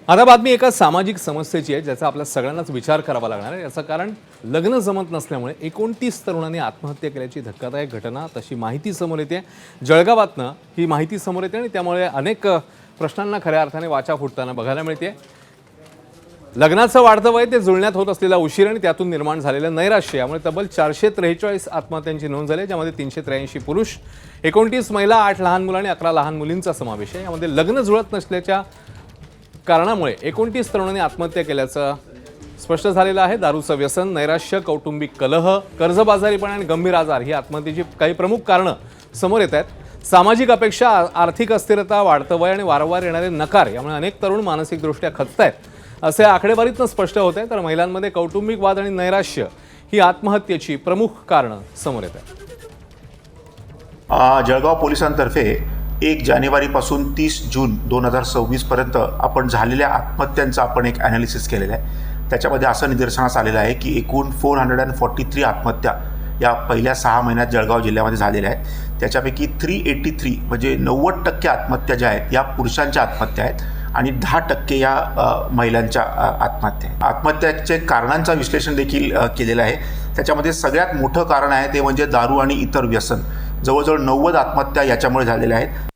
आता बातमी एका सामाजिक समस्येची आहे ज्याचा आपल्या सगळ्यांनाच विचार करावा लागणार आहे। याचं कारण लग्न जमत नसल्यामुळे 29 तरुणांनी आत्महत्या केल्याची धक्कादायक घटना तशी माहिती समोर येते। जळगावातनं ही माहिती समोर येते आणि त्यामुळे अनेक प्रश्नांना खऱ्या अर्थाने वाचा फुटताना बघायला मिळते। लग्नाचं वाढतं वय ते जुळण्यात होत असलेला उशीर आणि त्यातून निर्माण झालेलं नैराश्य यामुळे तब्बल 443 आत्महत्यांची नोंद झाली, ज्यामध्ये 383 पुरुष, 29 महिला, 8 लहान मुलं आणि 11 लहान मुलींचा समावेश आहे। यामध्ये लग्न जुळत नसल्याच्या कारणामुळे 29 तरुणांनी आत्महत्या केल्याचं स्पष्ट झालेलं आहे। दारूचं व्यसन, नैराश्य, कौटुंबिक कलह, कर्जबाजारीपणा आणि गंभीर आजार ही आत्महत्येची काही प्रमुख कारणं समोर येत आहेत। सामाजिक अपेक्षा, आर्थिक अस्थिरता, वाढतं वय आणि वारंवार येणारे नकार यामुळे अनेक तरुण मानसिकदृष्ट्या खचतायत असे आकडेवारीतून स्पष्ट होत आहे। तर महिलांमध्ये कौटुंबिक वाद आणि नैराश्य ही आत्महत्येची प्रमुख कारणं समोर येत आहेत। जळगाव पोलिसांतर्फे 1 जानेवारीपासून 30 जून 2026 पर्यंत आपण झालेल्या आत्महत्यांचा आपण एक ॲनालिसिस केलेला आहे। त्याच्यामध्ये असं निदर्शनास आलेलं आहे की एकूण 443 आत्महत्या या पहिल्या 6 महिन्यात जळगाव जिल्ह्यामध्ये झालेल्या आहेत। त्याच्यापैकी 383 म्हणजे 90% आत्महत्या ज्या आहेत या पुरुषांच्या आत्महत्या आहेत आणि 10% या महिलांच्या आत्महत्या आहेत। आत्महत्याचे कारणांचं विश्लेषण देखील केलेलं आहे। त्याच्यामध्ये सगळ्यात मोठं कारण आहे ते म्हणजे दारू आणि इतर व्यसन। जवळजवळ 90 आत्महत्या याच्यामुळे झालेल्या आहेत।